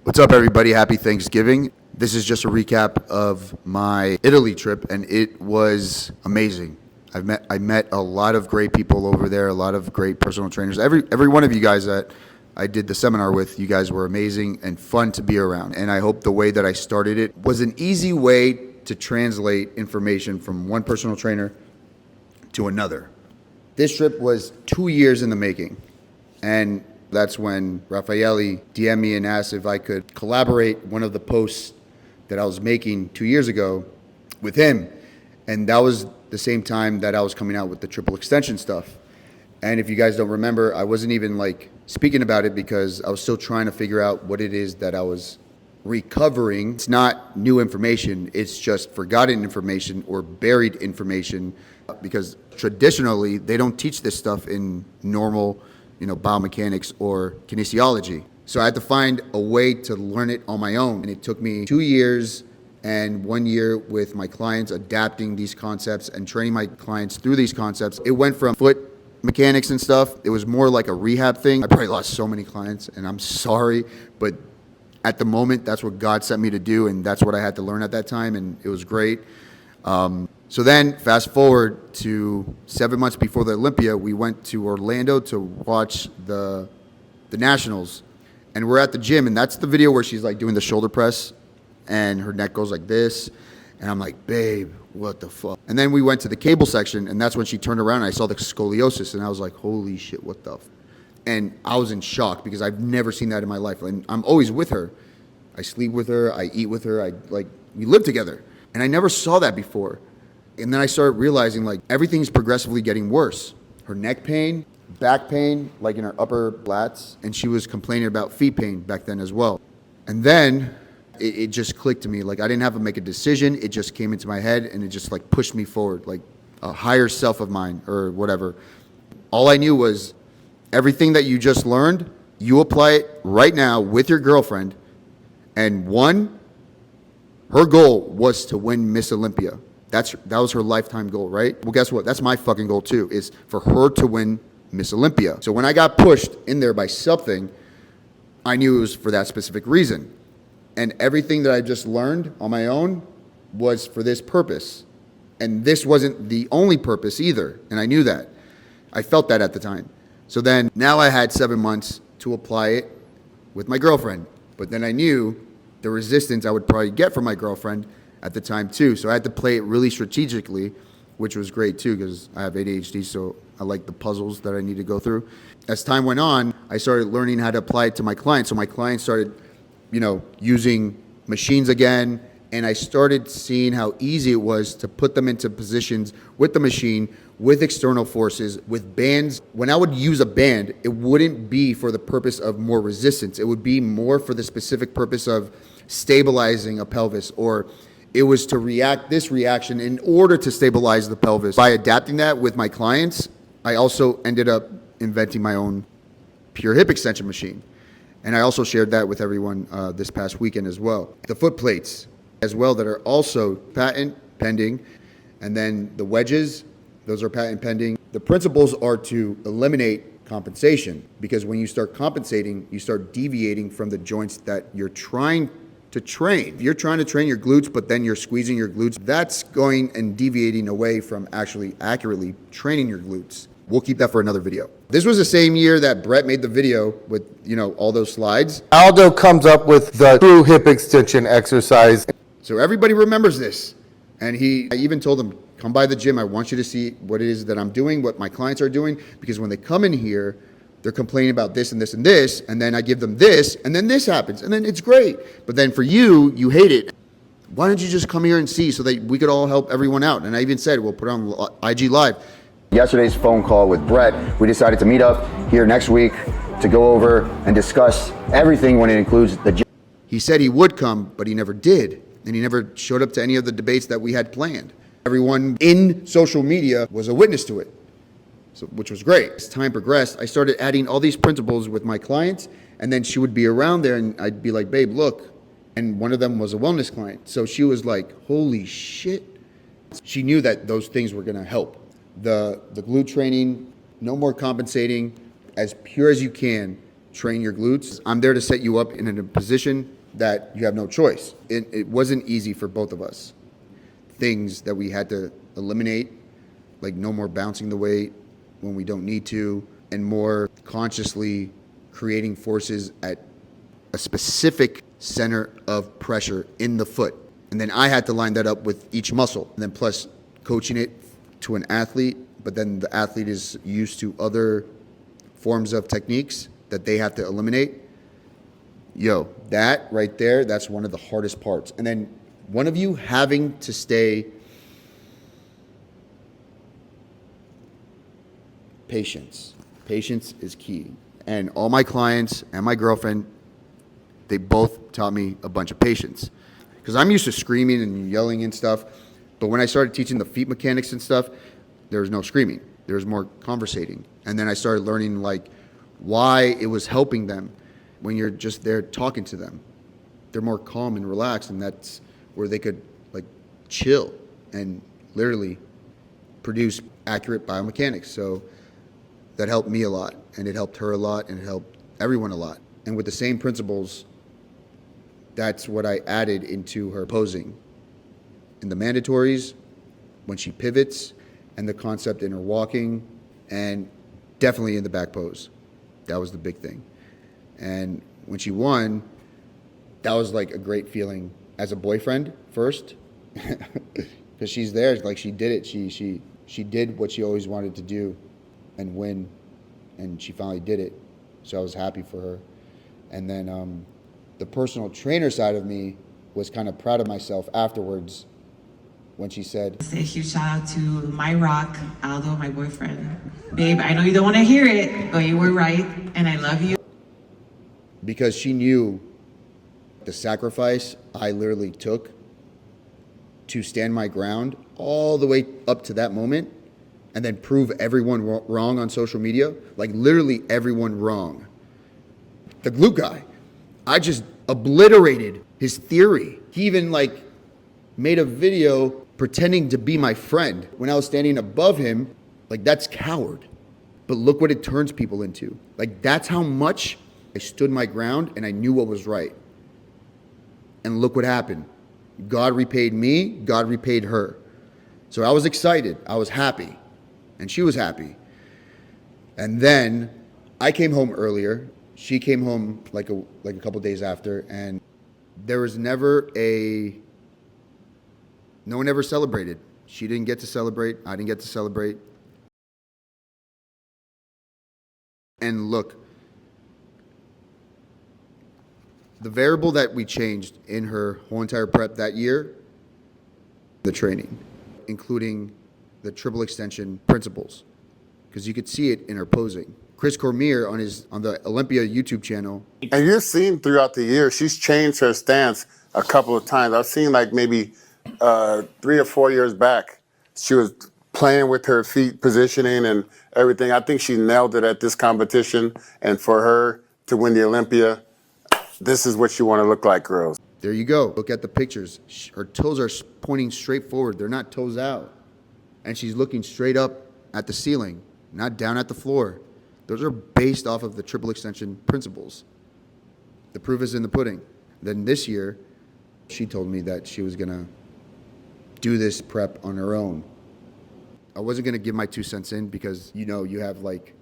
What's up, everybody? Happy Thanksgiving. This is just a recap of my Italy trip, and it was amazing. I met a lot of great people over there, a lot of great personal trainers. Every one of you guys that I did the seminar with, you guys were amazing and fun to be around. And I hope the way that I started it was an easy way to translate information from one personal trainer to another. This trip was 2 years in the making, and that's when Raffaele DM'd me and asked if I could collaborate one of the posts that I was making 2 years ago with him. And that was the same time that I was coming out with the triple extension stuff. And if you guys don't remember, I wasn't even speaking about it because I was still trying to figure out what it is that I was recovering. It's not new information, it's just forgotten information or buried information, because traditionally they don't teach this stuff in normal biomechanics or kinesiology. So I had to find a way to learn it on my own. And it took me 2 years and 1 year with my clients adapting these concepts and training my clients through these concepts. It went from foot mechanics and stuff. It was more like a rehab thing. I probably lost so many clients, and I'm sorry, but at the moment, that's what God sent me to do, and that's what I had to learn at that time, and it was great. So then, fast forward to 7 months before the Olympia, we went to Orlando to watch the Nationals. And we're at the gym, and that's the video where she's doing the shoulder press, and her neck goes like this. And I'm like, babe, what the fuck? And then we went to the cable section, and that's when she turned around, and I saw the scoliosis, and I was like, holy shit, what the And I was in shock because I've never seen that in my life. And I'm always with her. I sleep with her, I eat with her, we live together. And I never saw that before. And then I started realizing everything's progressively getting worse. Her neck pain, back pain, in her upper lats, and she was complaining about feet pain back then as well. And then it just clicked to me. I didn't have to make a decision. It just came into my head, and it just pushed me forward, a higher self of mine or whatever. All I knew was everything that you just learned, you apply it right now with your girlfriend. And her goal was to win Miss Olympia. That was her lifetime goal, right? Well, guess what? That's my fucking goal too, is for her to win Miss Olympia. So when I got pushed in there by something, I knew it was for that specific reason. And everything that I just learned on my own was for this purpose. And this wasn't the only purpose either. And I knew that. I felt that at the time. So then now I had 7 months to apply it with my girlfriend. But then I knew the resistance I would probably get from my girlfriend at the time too. So I had to play it really strategically, which was great too because I have ADHD, so I like the puzzles that I need to go through. As time went on, I started learning how to apply it to my clients. So my clients started, using machines again, and I started seeing how easy it was to put them into positions with the machine, with external forces, with bands. When I would use a band, it wouldn't be for the purpose of more resistance. It would be more for the specific purpose of stabilizing a pelvis, or it was to react this reaction in order to stabilize the pelvis. By adapting that with my clients, I also ended up inventing my own pure hip extension machine. And I also shared that with everyone this past weekend as well. The foot plates as well that are also patent pending. And then the wedges, those are patent pending. The principles are to eliminate compensation, because when you start compensating, you start deviating from the joints that you're trying to train. If you're trying to train your glutes, but then you're squeezing your glutes, that's going and deviating away from actually accurately training your glutes. We'll keep that for another video. This was the same year that Brett made the video with, all those slides. Aldo comes up with the true hip extension exercise. So everybody remembers this. And I even told him, come by the gym. I want you to see what it is that I'm doing, what my clients are doing, because when they come in here, they're complaining about this and this and this, and then I give them this, and then this happens, and then it's great. But then for you hate it. Why don't you just come here and see so that we could all help everyone out? And I even said, we'll put it on IG Live. Yesterday's phone call with Brett, we decided to meet up here next week to go over and discuss everything when it includes the gym. He said he would come, but he never did. And he never showed up to any of the debates that we had planned. Everyone in social media was a witness to it, which was great. As time progressed, I started adding all these principles with my clients, and then she would be around there, and I'd be like, babe, look. And one of them was a wellness client. So she was like, holy shit. She knew that those things were gonna help. The glute training, no more compensating, as pure as you can, train your glutes. I'm there to set you up in a position that you have no choice. It wasn't easy for both of us. Things that we had to eliminate, like no more bouncing the weight when we don't need to, and more consciously creating forces at a specific center of pressure in the foot. And then I had to line that up with each muscle. And then plus coaching it to an athlete, but then the athlete is used to other forms of techniques that they have to eliminate. Yo, that right there, that's one of the hardest parts. And then one of you having to stay patience. Patience is key. And all my clients and my girlfriend, they both taught me a bunch of patience. Because I'm used to screaming and yelling and stuff. But when I started teaching the feet mechanics and stuff, there was no screaming. There was more conversating. And then I started learning like why it was helping them when you're just there talking to them. They're more calm and relaxed, and that's where they could like chill and literally produce accurate biomechanics. So that helped me a lot, and it helped her a lot, and it helped everyone a lot. And with the same principles, that's what I added into her posing. In the mandatories, when she pivots, and the concept in her walking, and definitely in the back pose. That was the big thing. And when she won, that was like a great feeling as a boyfriend first, because she's there, like she did it. She did what she always wanted to do and win, and she finally did it. So I was happy for her. And then the personal trainer side of me was kind of proud of myself afterwards when she said, Say a huge shout out to my rock, Aldo, my boyfriend. Babe, I know you don't want to hear it, but you were right, and I love you. because she knew the sacrifice I literally took to stand my ground all the way up to that moment and then prove everyone wrong on social media, like literally everyone wrong. The glute guy, I just obliterated his theory. He even like made a video pretending to be my friend when I was standing above him. Like, that's coward. But look what it turns people into. Like, that's how much I stood my ground and I knew what was right. And look what happened. God repaid me, God repaid her. So I was excited, I was happy, and she was happy. And then I came home earlier. She came home like a couple days after, and there was never no one ever celebrated. She didn't get to celebrate, I didn't get to celebrate. And look, the variable that we changed in her whole entire prep that year, the training, including the triple extension principles, because you could see it in her posing. Chris Cormier on the Olympia YouTube channel. And you've seen throughout the year, she's changed her stance a couple of times. I've seen like maybe 3 or 4 years back, she was playing with her feet positioning and everything. I think she nailed it at this competition. And for her to win the Olympia, this is what you want to look like, girls. There you go. Look at the pictures. Her toes are pointing straight forward. They're not toes out. And she's looking straight up at the ceiling, not down at the floor. Those are based off of the triple extension principles. The proof is in the pudding. Then this year, she told me that she was going to do this prep on her own. I wasn't going to give my 2 cents in because, you know, you have like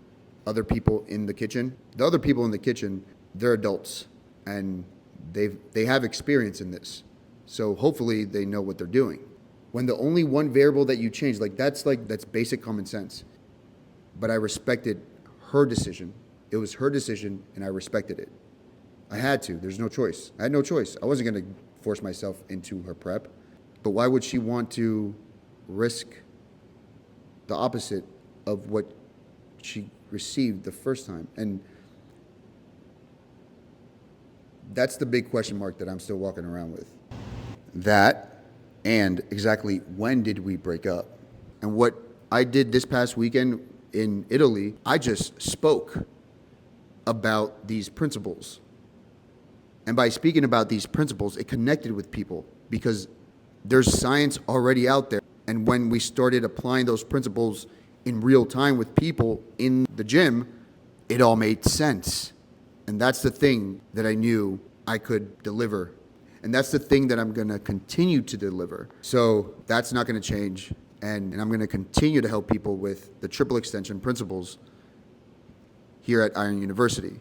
other people in the kitchen. The other people in the kitchen, they're adults and they have experience in this. So hopefully they know what they're doing. When the only one variable that you change, that's basic common sense. But I respected her decision. It was her decision and I respected it. I had to. There's no choice. I had no choice. I wasn't going to force myself into her prep. But why would she want to risk the opposite of what she received the first time? And that's the big question mark that I'm still walking around with. That, and exactly when did we break up? And what I did this past weekend in Italy, I just spoke about these principles. And by speaking about these principles, it connected with people because there's science already out there. And when we started applying those principles in real time with people in the gym, it all made sense. And that's the thing that I knew I could deliver. And that's the thing that I'm going to continue to deliver. So that's not going to change. And I'm going to continue to help people with the triple extension principles here at Iron University.